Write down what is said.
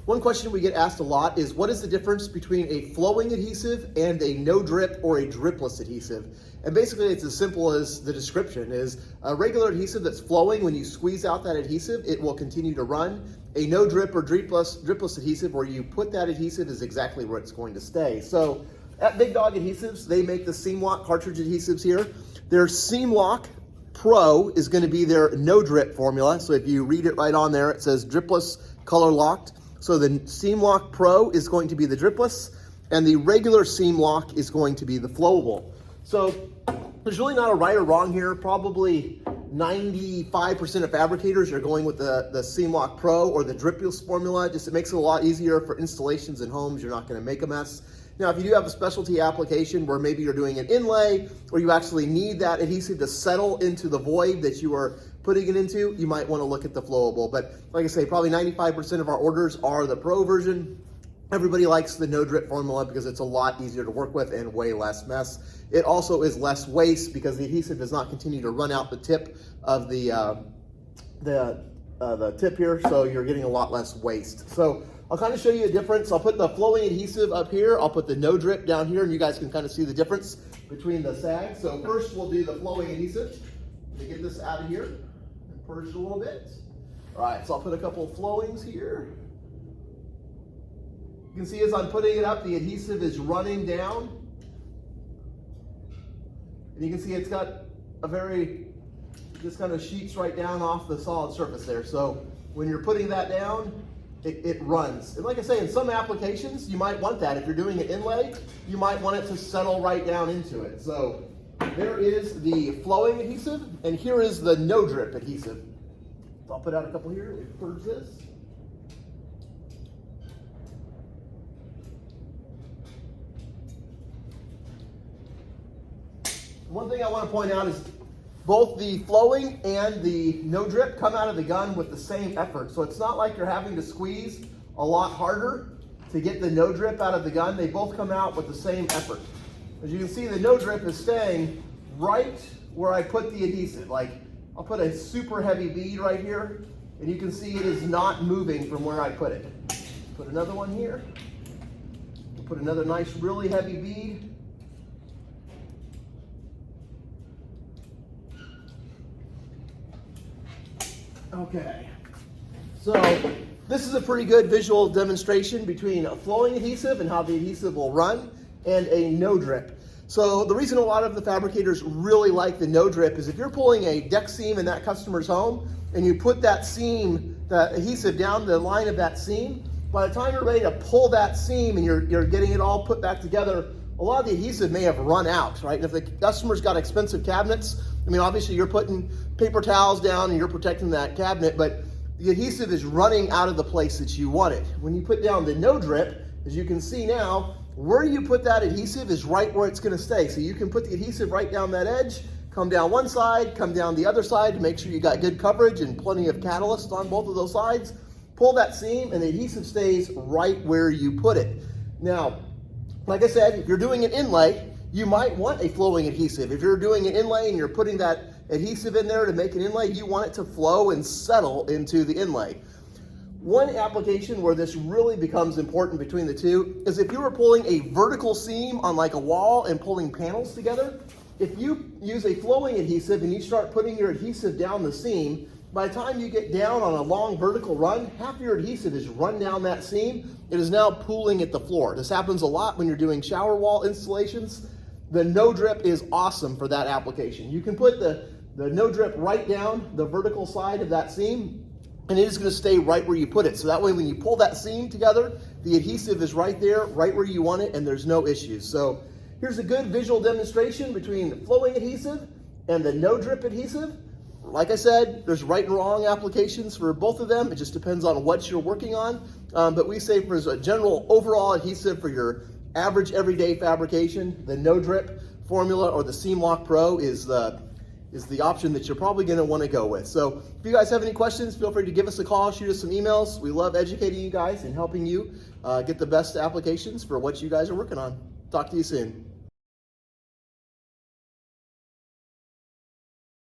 One question we get asked a lot is what is the difference between a flowing adhesive and a no drip or a dripless adhesive? And basically it's as simple as the description is a regular adhesive that's flowing. When you squeeze out that adhesive, it will continue to run. A no drip or dripless adhesive, where you put that adhesive, is exactly where it's going to stay. So at Big Dog Adhesives, they make the SeamLock cartridge adhesives here. Their SeamLock Pro is going to be their no drip formula. So if you read it right on there, it says dripless color locked. So the SeamLock Pro is going to be the dripless, and the regular SeamLock is going to be the flowable. So there's really not a right or wrong here. Probably 95% of fabricators are going with the SeamLock Pro or the dripless formula. Just it makes it a lot easier for installations in homes. You're not going to make a mess. Now, if you do have a specialty application where maybe you're doing an inlay or you actually need that adhesive to settle into the void that you are putting it into, you might want to look at the flowable. But like I say, probably 95% of our orders are the Pro version. Everybody likes the no drip formula because it's a lot easier to work with and way less mess. It also is less waste because the adhesive does not continue to run out the tip of the tip here, so you're getting a lot less waste. So I'll kind of show you a difference. I'll put the flowing adhesive up here. I'll put the no drip down here, and you guys can kind of see the difference between the sags. So first we'll do the flowing adhesive to get this out of here and purge it a little bit. All right, so I'll put a couple of flowings here. You can see as I'm putting it up, the adhesive is running down. And you can see it's got a just kind of sheets right down off the solid surface there. So when you're putting that down, it runs. And like I say, in some applications, you might want that. If you're doing an inlay, you might want it to settle right down into it. So there is the flowing adhesive, and here is the no drip adhesive. So I'll put out a couple here. Let me purge this. One thing I want to point out is both the flowing and the no drip come out of the gun with the same effort. So it's not like you're having to squeeze a lot harder to get the no drip out of the gun. They both come out with the same effort. As you can see, the no drip is staying right where I put the adhesive. Like I'll put a super heavy bead right here, and you can see it is not moving from where I put it. Put another one here. Put another nice, really heavy bead. Okay, so this is a pretty good visual demonstration between a flowing adhesive and how the adhesive will run and a no drip. So the reason a lot of the fabricators really like the no drip is if you're pulling a deck seam in that customer's home and you put that seam, the adhesive down the line of that seam, by the time you're ready to pull that seam and you're getting it all put back together, a lot of the adhesive may have run out, right? And if the customer's got expensive cabinets, I mean, obviously you're putting paper towels down and you're protecting that cabinet, but the adhesive is running out of the place that you want it. When you put down the no drip, as you can see now, where you put that adhesive is right where it's gonna stay. So you can put the adhesive right down that edge, come down one side, come down the other side to make sure you got good coverage and plenty of catalyst on both of those sides. Pull that seam and the adhesive stays right where you put it. Now, like I said, if you're doing an inlay, you might want a flowing adhesive. If you're doing an inlay and you're putting that adhesive in there to make an inlay, you want it to flow and settle into the inlay. One application where this really becomes important between the two is if you were pulling a vertical seam on like a wall and pulling panels together. If you use a flowing adhesive and you start putting your adhesive down the seam, by the time you get down on a long vertical run, half your adhesive is run down that seam. It is now pooling at the floor. This happens a lot when you're doing shower wall installations. The no drip is awesome for that application. You can put the no drip right down the vertical side of that seam, and it is going to stay right where you put it. So that way when you pull that seam together, the adhesive is right there, right where you want it, and there's no issues. So here's a good visual demonstration between the flowing adhesive and the no drip adhesive. Like I said, there's right and wrong applications for both of them. It just depends on what you're working on. But we say for a general overall adhesive for your average everyday fabrication, the no drip formula or the SeamLock Pro is the option that you're probably going to want to go with. So if you guys have any questions, feel free to give us a call, shoot us some emails. We love educating you guys and helping you get the best applications for what you guys are working on. Talk to you soon.